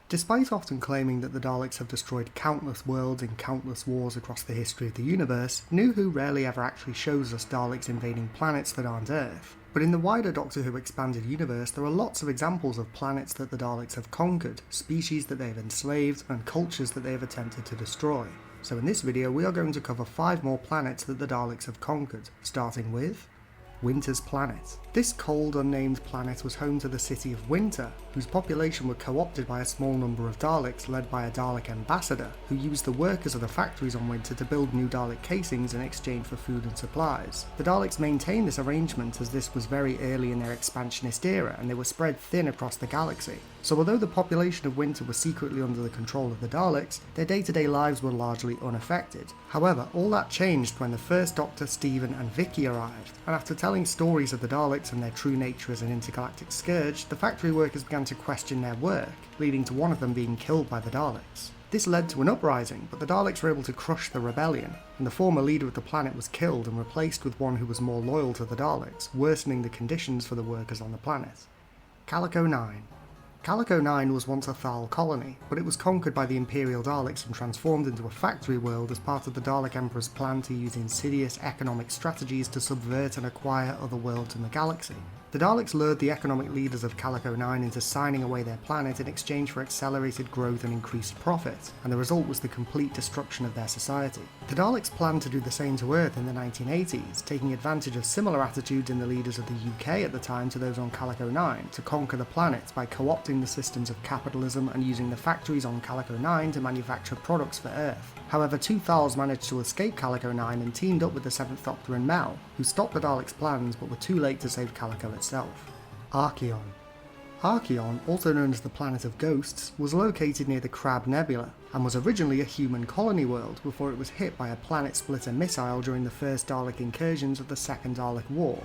Despite often claiming that the Daleks have destroyed countless worlds in countless wars across the history of the universe, New Who rarely ever actually shows us Daleks invading planets that aren't Earth. But in the wider Doctor Who expanded universe, there are lots of examples of planets that the Daleks have conquered, species that they have enslaved, and cultures that they have attempted to destroy. So in this video we are going to cover 5 more planets that the Daleks have conquered, starting with Winter's Planet. This cold, unnamed planet was home to the city of Winter, whose population were co-opted by a small number of Daleks led by a Dalek ambassador, who used the workers of the factories on Winter to build new Dalek casings in exchange for food and supplies. The Daleks maintained this arrangement as this was very early in their expansionist era and they were spread thin across the galaxy. So although the population of Winter was secretly under the control of the Daleks, their day-to-day lives were largely unaffected. However, all that changed when the first Doctor, Stephen and Vicky arrived, and after telling stories of the Daleks and their true nature as an intergalactic scourge, the factory workers began to question their work, leading to one of them being killed by the Daleks. This led to an uprising, but the Daleks were able to crush the rebellion, and the former leader of the planet was killed and replaced with one who was more loyal to the Daleks, worsening the conditions for the workers on the planet. Calico 9. Calico 9 was once a Thal colony, but it was conquered by the Imperial Daleks and transformed into a factory world as part of the Dalek Emperor's plan to use insidious economic strategies to subvert and acquire other worlds in the galaxy. The Daleks lured the economic leaders of Calico 9 into signing away their planet in exchange for accelerated growth and increased profit, and the result was the complete destruction of their society. The Daleks planned to do the same to Earth in the 1980s, taking advantage of similar attitudes in the leaders of the UK at the time to those on Calico 9 to conquer the planet by co-opting the systems of capitalism and using the factories on Calico 9 to manufacture products for Earth. However, two Thals managed to escape Calico 9 and teamed up with the 7th Doctor and Mel, who stopped the Daleks' plans but were too late to save Calico itself. Archeon. Archeon, also known as the Planet of Ghosts, was located near the Crab Nebula, and was originally a human colony world before it was hit by a planet splitter missile during the first Dalek incursions of the Second Dalek War.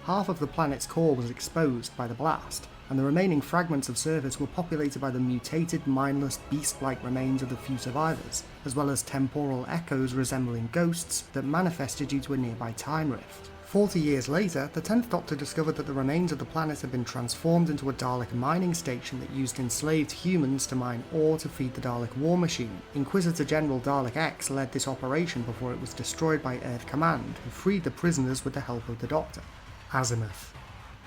Half of the planet's core was exposed by the blast, and the remaining fragments of surface were populated by the mutated, mindless, beast-like remains of the few survivors, as well as temporal echoes resembling ghosts that manifested due to a nearby time rift. 40 years later, the 10th Doctor discovered that the remains of the planet had been transformed into a Dalek mining station that used enslaved humans to mine ore to feed the Dalek war machine. Inquisitor General Dalek X led this operation before it was destroyed by Earth Command, who freed the prisoners with the help of the Doctor. Azimuth.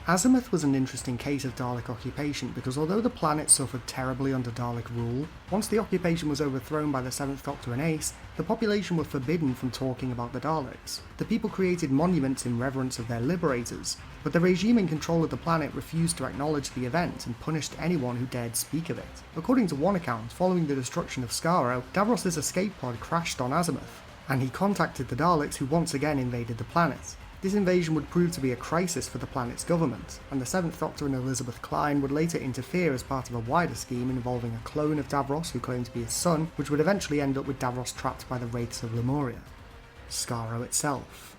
Azimuth was an interesting case of Dalek occupation because although the planet suffered terribly under Dalek rule, once the occupation was overthrown by the 7th Doctor and Ace, the population were forbidden from talking about the Daleks. The people created monuments in reverence of their liberators, but the regime in control of the planet refused to acknowledge the event and punished anyone who dared speak of it. According to one account, following the destruction of Skaro, Davros' escape pod crashed on Azimuth, and he contacted the Daleks who once again invaded the planet. This invasion would prove to be a crisis for the planet's government, and the 7th Doctor and Elizabeth Klein would later interfere as part of a wider scheme involving a clone of Davros who claimed to be his son, which would eventually end up with Davros trapped by the wraiths of Lemuria. Skaro itself.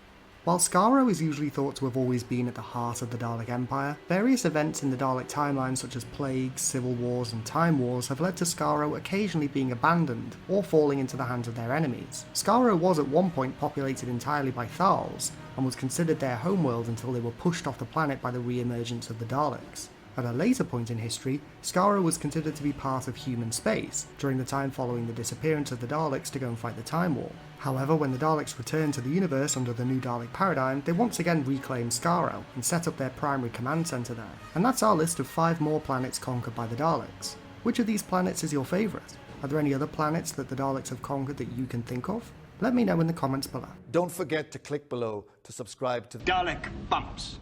While Skaro is usually thought to have always been at the heart of the Dalek Empire, various events in the Dalek timeline such as plagues, civil wars and time wars have led to Skaro occasionally being abandoned or falling into the hands of their enemies. Skaro was at one point populated entirely by Thals, and was considered their homeworld until they were pushed off the planet by the re-emergence of the Daleks. At a later point in history, Skaro was considered to be part of human space, during the time following the disappearance of the Daleks to go and fight the Time War. However, when the Daleks returned to the universe under the new Dalek paradigm, they once again reclaimed Skaro, and set up their primary command centre there. And that's our list of 5 more planets conquered by the Daleks. Which of these planets is your favourite? Are there any other planets that the Daleks have conquered that you can think of? Let me know in the comments below. Don't forget to click below to subscribe to Dalek Bumps.